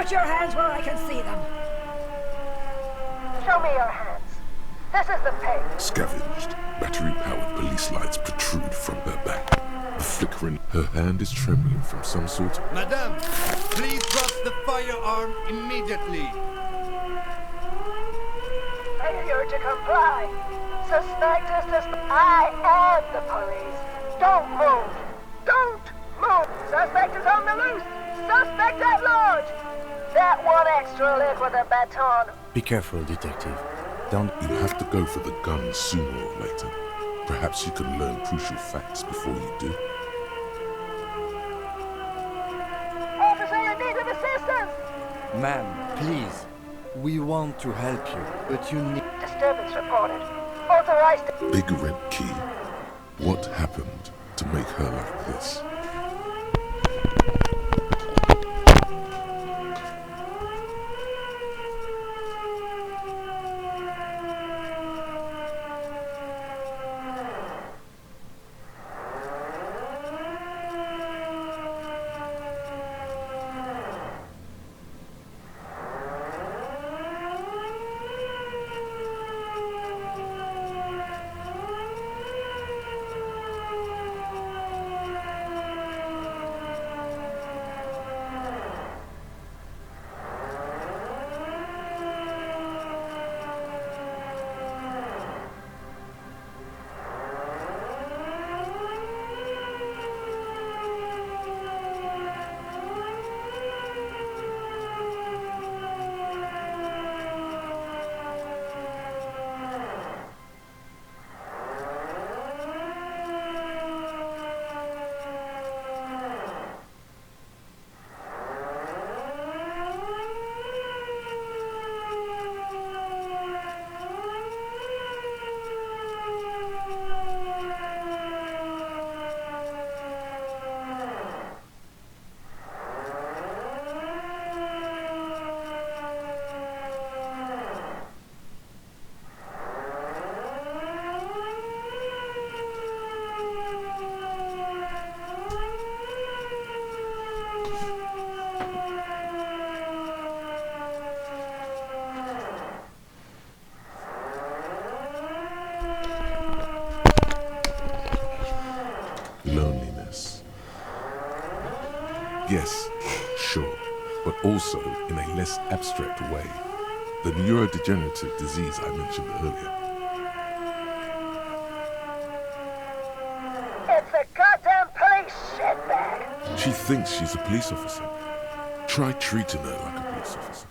Put your hands where I can see them. Show me your hands. This is the pig. Scavenged, battery-powered police lights protrude from her back. The flickering, her hand is trembling from some sort of... Madame, please drop the firearm immediately. Failure to comply. Suspect is I am the police. Don't move. Don't move. Suspect is on the loose. Suspect at large. That one extra leg with a baton. Be careful, detective. Don't... You have to go for the gun sooner or later. Perhaps you can learn crucial facts before you do. Officer in need of assistance. Ma'am, please. We want to help you, but you need... Disturbance reported. Authorized... Big Red Key. What happened to make her like this? Loneliness. Yes, sure, but also in a less abstract way. The neurodegenerative disease I mentioned earlier. It's a goddamn police shitbag. She thinks she's a police officer. Try treating her like a police officer.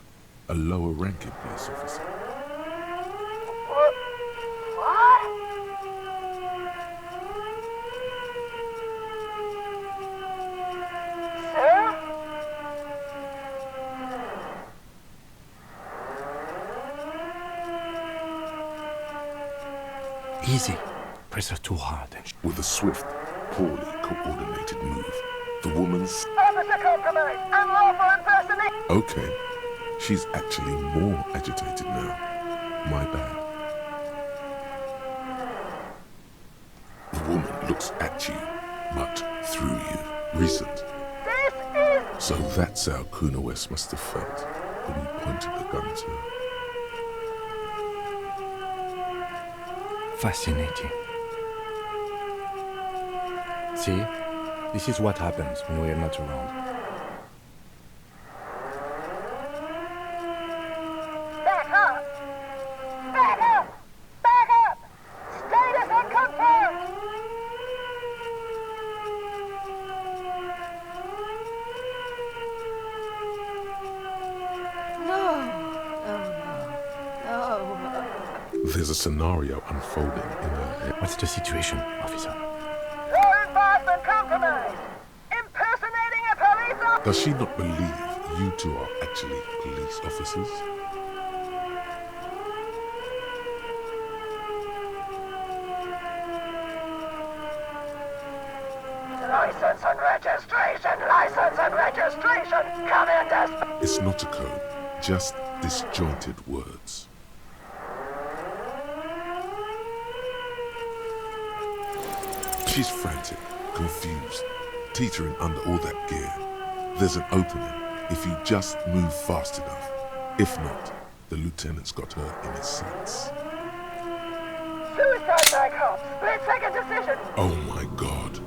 A lower-ranking police officer. What? Sir? Easy. Press her too hard and... With a swift, poorly coordinated move, the woman's... Officer compromised. Unlawful impersonation. Okay, she's actually more agitated now. My bad. The woman looks at you, but through you. Recent. This is... So that's how Kuna West must have felt when you pointed the gun to her. Fascinating. See? This is what happens when we are not around. Back up! Back up! Back up! Status unconfirmed! There's a scenario unfolding in her head. What's the situation, officer? Law enforcement compromised! Impersonating a police officer! Does she not believe you two are actually police officers? License and registration! License and registration! Come in, Des! It's not a code, just disjointed words. She's frantic, confused, teetering under all that gear. There's an opening, if he just moved fast enough. If not, the lieutenant's got her in his sights. Suicide by cop. Split-second decision. Oh my God.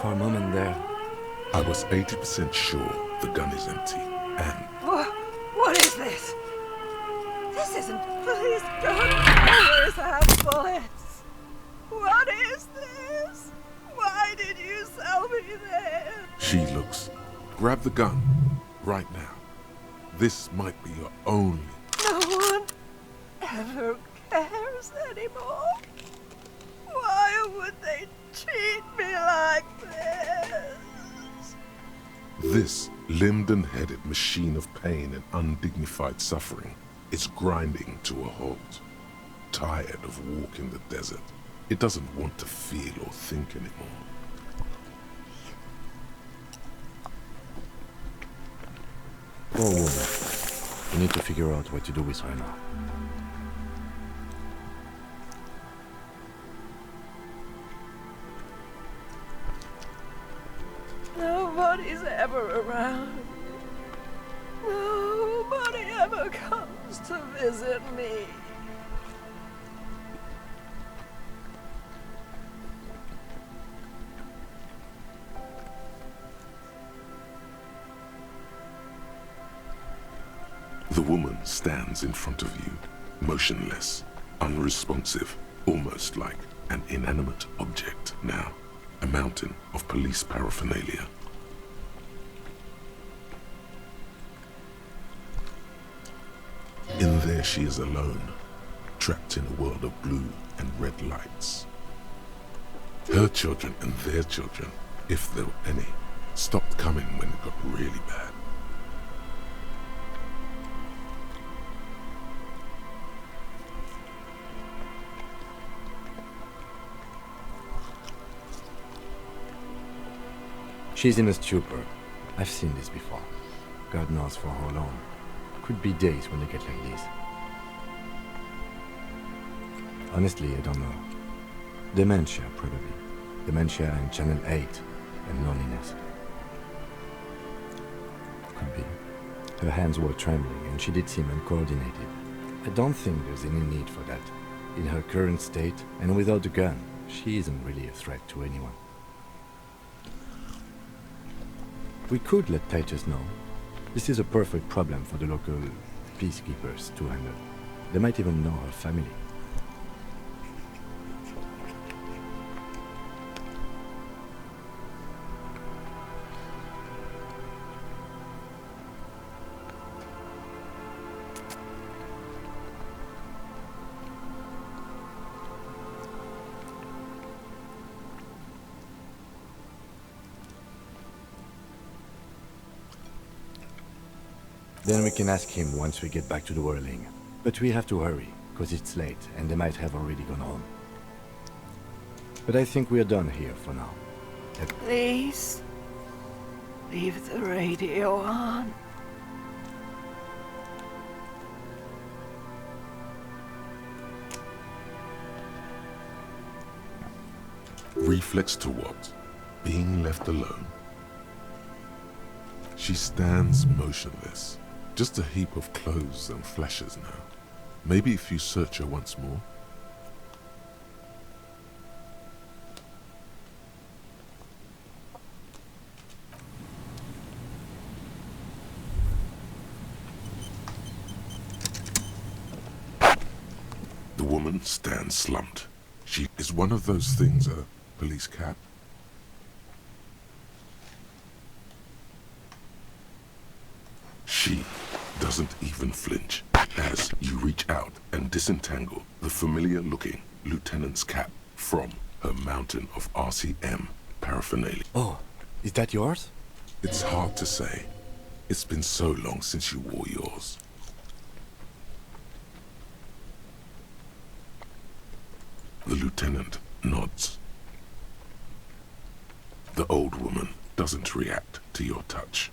For a moment there, I was 80% sure the gun is empty, and What is this? This isn't police gun. Always have bullets. What is this? Why did you sell me this? she looks. Grab the gun, right now. This might be your only. No one ever cares anymore. Why would they treat me like this? This limbed and headed machine of pain and undignified suffering is grinding to a halt. Tired of walking the desert, it doesn't want to feel or think anymore. poor woman. We need to figure out what to do with her now. Nobody's ever around. Nobody ever comes to visit me. The woman stands in front of you, motionless, unresponsive, almost like an inanimate object now. A mountain of police paraphernalia. In there she is alone, trapped in a world of blue and red lights. Her children and their children, if there were any, stopped coming when it got really bad. She's in a stupor. I've seen this before. God knows for how long. Could be days when they get like this. Honestly, I don't know. Dementia, probably. Dementia and Channel 8 and loneliness. Could be. Her hands were trembling and she did seem uncoordinated. I don't think there's any need for that. In her current state and without the gun, she isn't really a threat to anyone. We could let Titus know. This is a perfect problem for the local peacekeepers to handle. They might even know her family. Then we can ask him once we get back to the whirling. But we have to hurry, because it's late and they might have already gone home. But I think we're done here for now. Please, leave the radio on. Reflex to what? Being left alone? She stands motionless. Just a heap of clothes and flashes now. Maybe if you search her once more. The woman stands slumped. She is one of those things, a police cap. She doesn't even flinch as you reach out and disentangle the familiar-looking lieutenant's cap from her mountain of RCM paraphernalia. Oh, is that yours? It's hard to say. It's been so long since you wore yours. The lieutenant nods. The old woman doesn't react to your touch.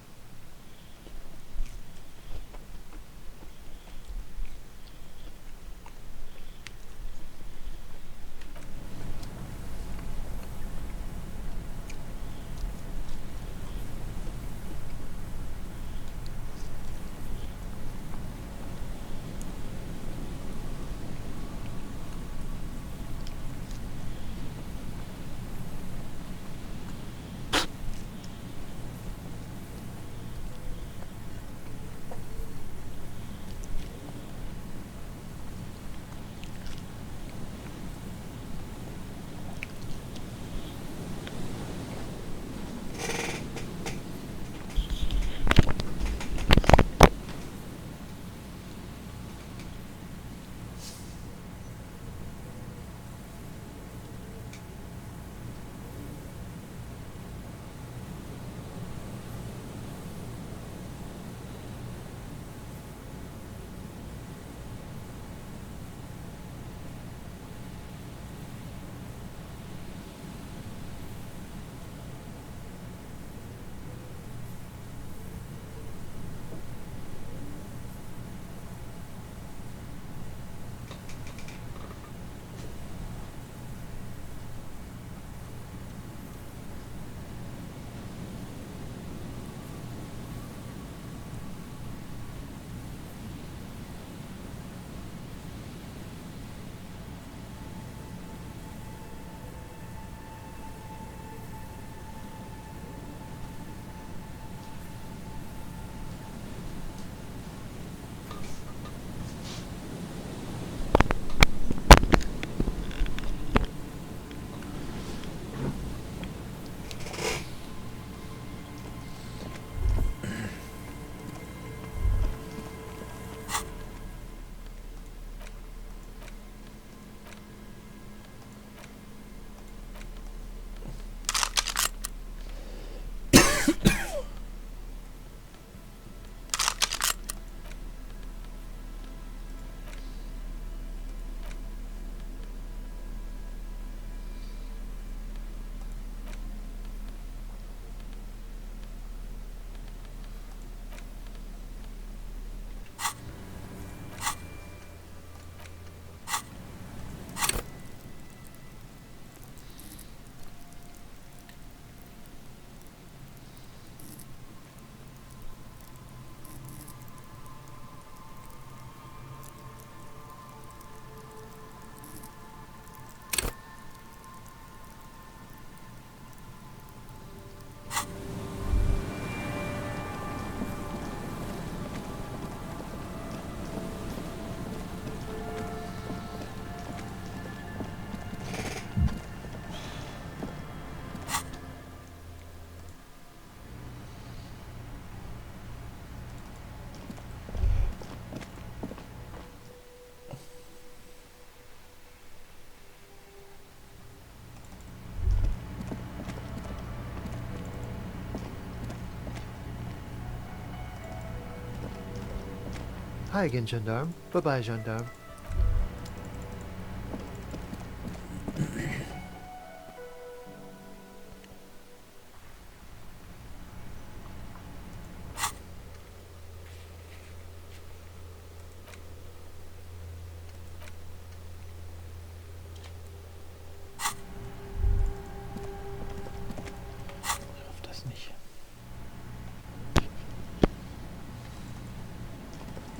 Hi again, gendarme. Bye-bye, gendarme. Auf das nicht.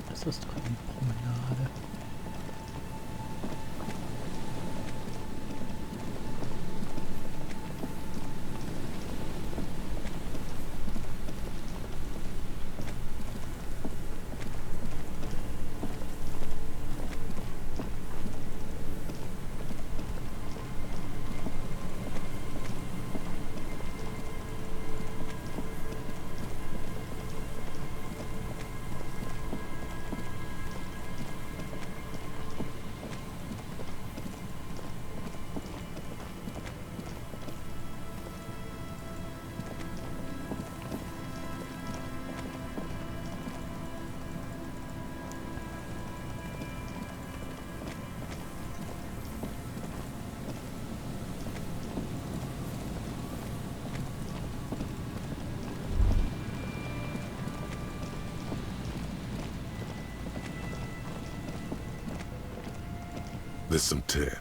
Das ist doch eine Promenade. There's some tear.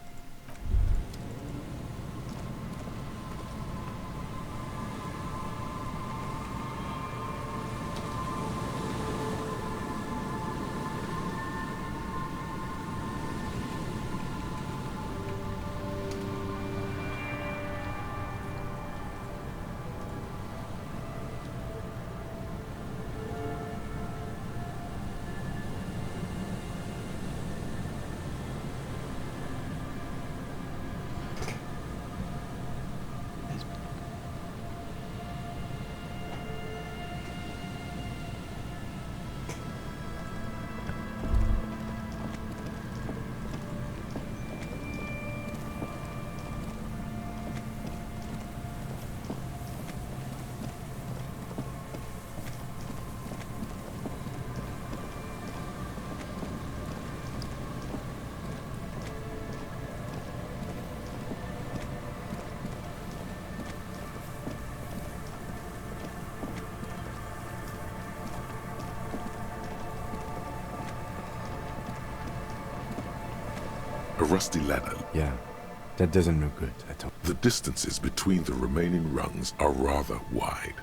A rusty ladder. Yeah, that doesn't look good at all. The distances between the remaining rungs are rather wide.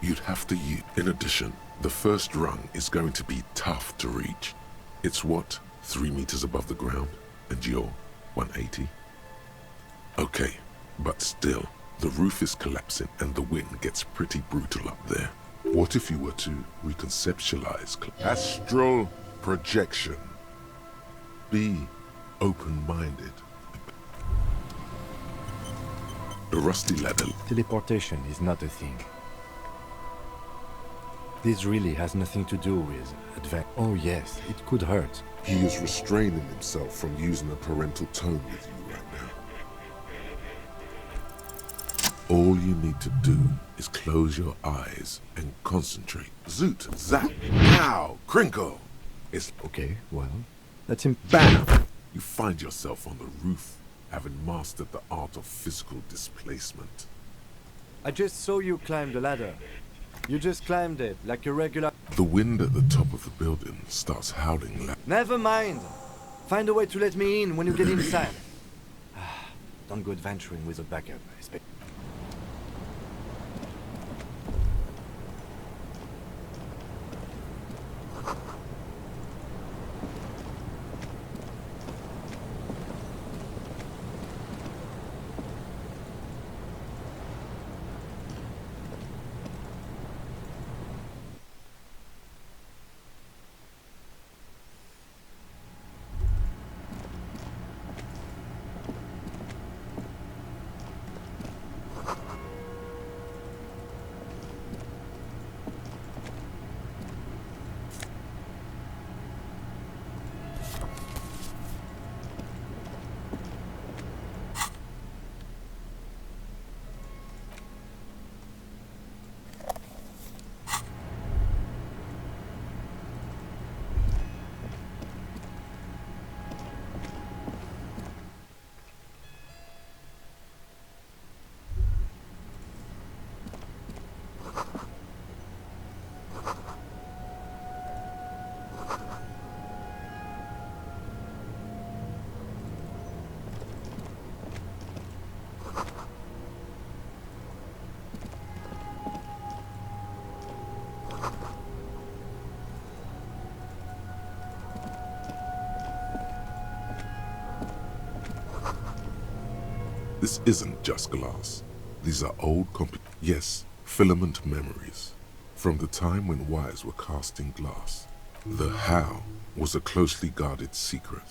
You'd have to use. In addition, the first rung is going to be tough to reach. It's what, 3 meters above the ground? And you're 180? Okay, but still, the roof is collapsing and the wind gets pretty brutal up there. What if you were to reconceptualize astral projection? Be open-minded. The rusty ladder. Teleportation is not a thing. This really has nothing to do with advent. Oh yes, it could hurt. He is restraining himself from using a parental tone with you right now. All you need to do is close your eyes and concentrate. Zoot, zap, pow, crinkle. It's Okay, well, that's him. bam! You find yourself on the roof, having mastered the art of physical displacement. I just saw you climb the ladder. You just climbed it like a regular. The wind at the top of the building starts howling loud. Never mind. Find a way to let me in when you get inside. Don't go adventuring with a backup. This isn't just glass. These are old yes, filament memories. From the time when wires were cast in glass. The how was a closely guarded secret.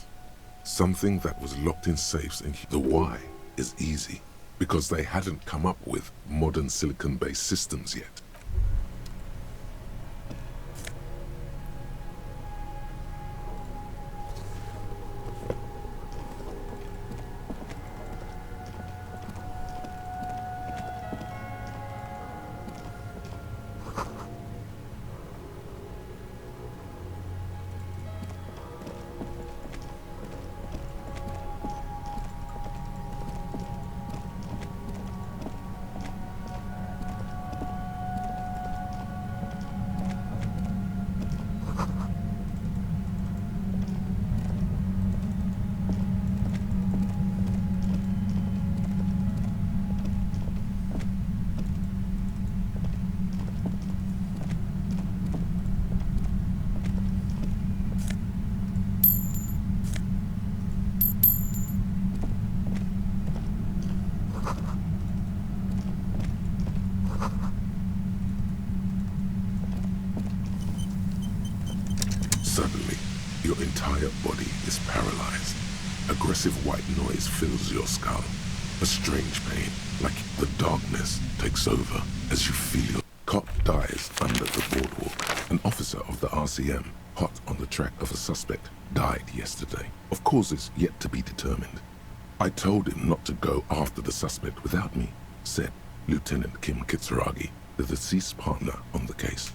Something that was locked in safes, and the why is easy, because they hadn't come up with modern silicon-based systems yet. Suddenly, your entire body is paralyzed. Aggressive white noise fills your skull. A strange pain, like the darkness, takes over as you feel your cop dies under the boardwalk. An officer of the RCM, hot on the track of a suspect, died yesterday, of causes yet to be determined. I told him not to go after the suspect without me, said Lieutenant Kim Kitsuragi, the deceased partner on the case.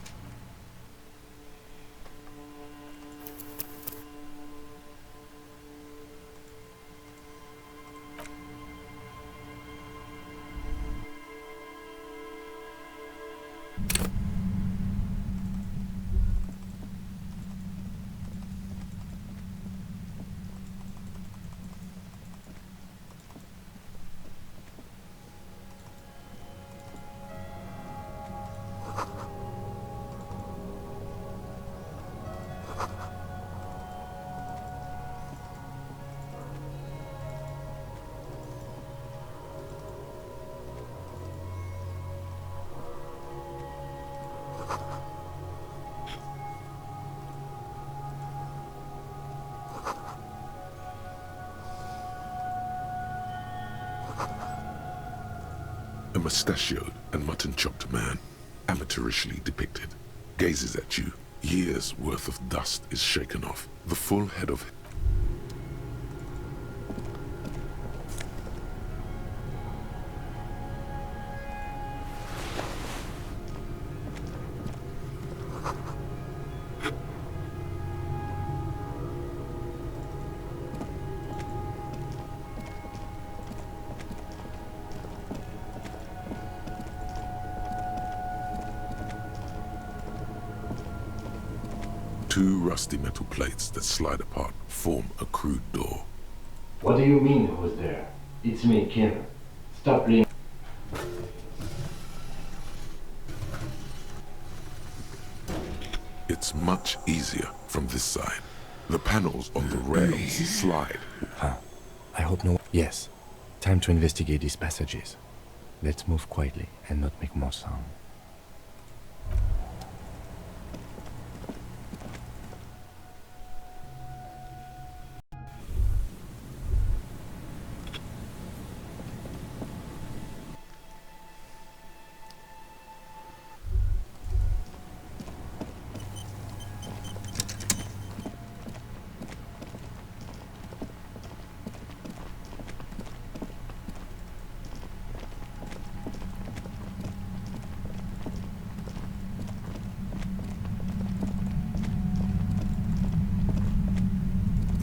A mustachioed and mutton-chopped man, amateurishly depicted, gazes at you. Years' worth of dust is shaken off. The full head of two rusty metal plates that slide apart form a crude door. What do you mean who's there? It's me, Kim. Stop playing. It's much easier from this side. The panels on the rails slide. I hope no... Yes. Time to investigate these passages. Let's move quietly and not make more sound.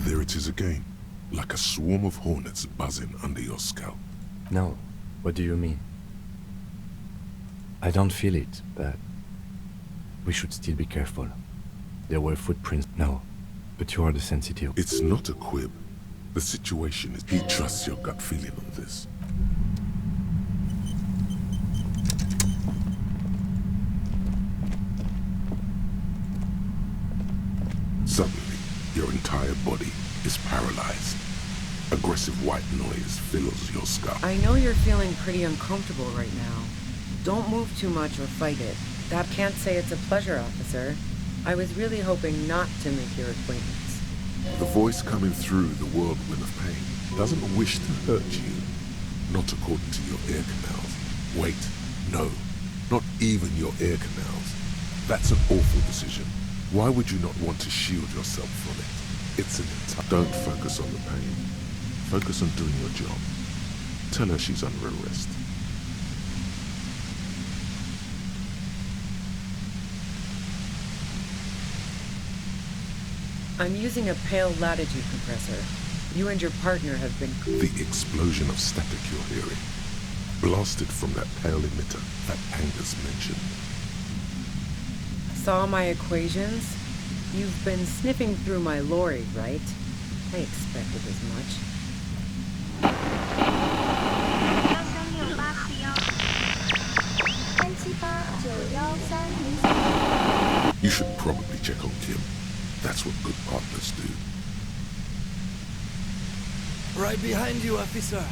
There it is again, like a swarm of hornets buzzing under your scalp. No. What do you mean? I don't feel it, but... we should still be careful. There were footprints. No. But you are the sensitive. It's not a quib. The situation is... He trusts your gut feeling on this. Suddenly, your entire body is paralyzed. Aggressive white noise fills your skull. I know you're feeling pretty uncomfortable right now. Don't move too much or fight it. That can't say it's a pleasure, officer. I was really hoping not to make your acquaintance. The voice coming through the whirlwind of pain doesn't wish to hurt you. Not according to your ear canals. Wait, no. Not even your ear canals. That's an awful decision. Why would you not want to shield yourself from it? It's an entire... Don't focus on the pain. Focus on doing your job. Tell her she's under arrest. I'm using a pale latitude compressor. You and your partner have been... The explosion of static you're hearing, blasted from that pale emitter that Angus mentioned. Saw my equations? You've been sniffing through my lorry, right? I expected as much. You should probably check on Kim. That's what good partners do. Right behind you, officer.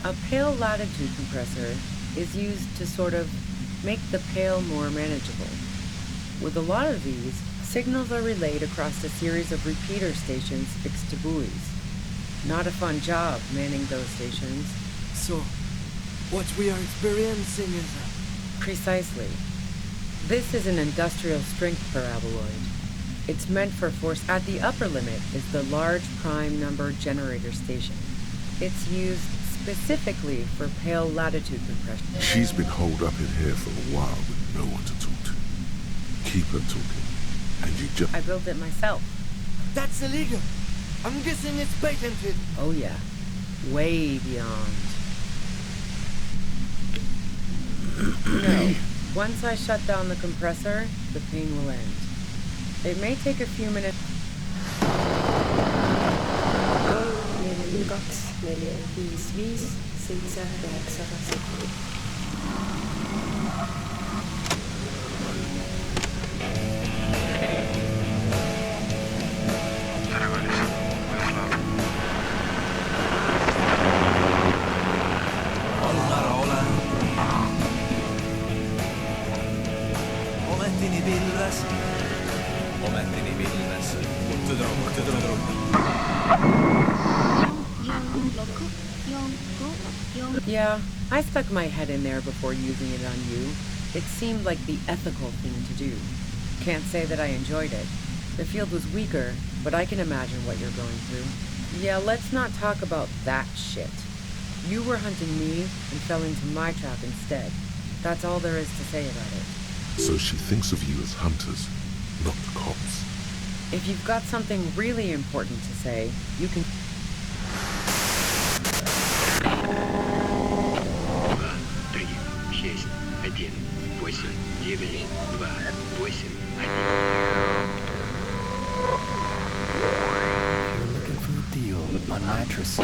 A pale latitude compressor is used to sort of make the pale more manageable. With a lot of these, signals are relayed across a series of repeater stations fixed to buoys. Not a fun job manning those stations. So, what we are experiencing is Precisely. This is an industrial strength paraboloid. It's meant for force. At the upper limit is the large prime number generator station. It's used specifically for pale latitude compression. She's been holed up in here for a while with no one to talk to. Keep her talking. And you just... I built it myself. That's illegal. I'm guessing it's patented. Oh yeah. Way beyond. No. Once I shut down the compressor, the pain will end. It may take a few minutes. Yeah, I stuck my head in there before using it on you. It seemed like the ethical thing to do. Can't say that I enjoyed it. The field was weaker, but I can imagine what you're going through. Yeah, let's not talk about that shit. You were hunting me and fell into my trap instead. That's all there is to say about it. So she thinks of you as hunters, not cops. If you've got something really important to say, you can... 8 You're looking for a deal on mattress.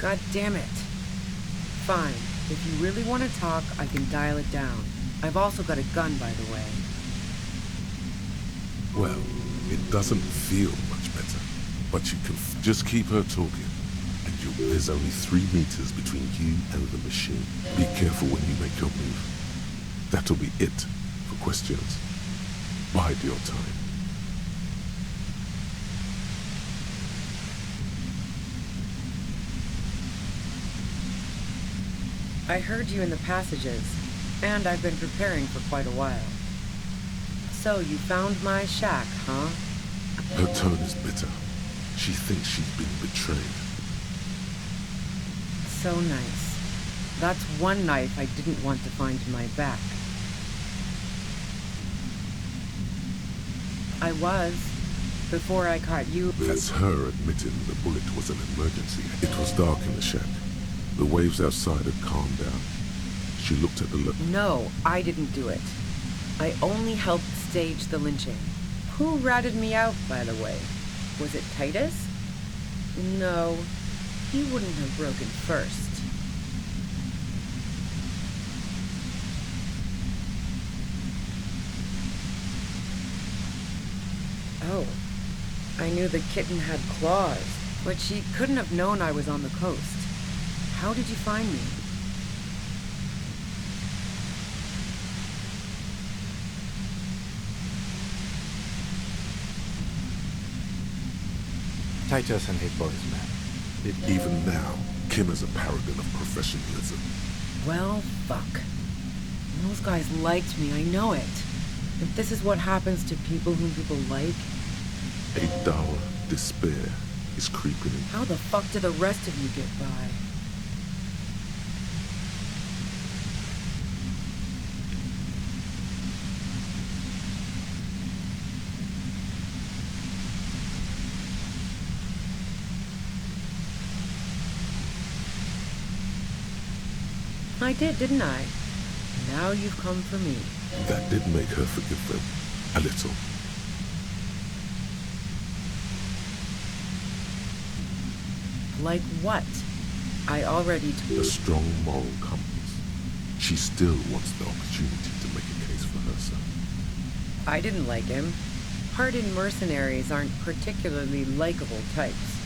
God damn it. Fine. If you really want to talk, I can dial it down. I've also got a gun, by the way. Well, it doesn't feel much better, but you can just keep her talking, and there's only 3 meters between you and the machine. Be careful when you make your move. That'll be it for questions. Bide your time. I heard you in the passages, and I've been preparing for quite a while. So you found my shack, huh? Her tone is bitter. She thinks she's been betrayed. So nice. That's one knife I didn't want to find in my back. Before I caught you. That's her admitting the bullet was an emergency. It was dark in the shack. The waves outside had calmed down. She looked at the No, I didn't do it. I only helped stage the lynching. Who ratted me out, by the way? Was it Titus? No, he wouldn't have broken first. Oh, I knew the kitten had claws, but she couldn't have known I was on the coast. How did you find me? Titus and his boys, man. Even now, Kim is a paragon of professionalism. Well, fuck. Those guys liked me, I know it. If this is what happens to people whom people like... A dull despair is creeping in. How the fuck do the rest of you get by? I did, didn't I? Now you've come for me. That did make her forgive them. A little. Like what? I already A strong moral compass. She still wants the opportunity to make a case for herself. I didn't like him. Hardened mercenaries aren't particularly likable types.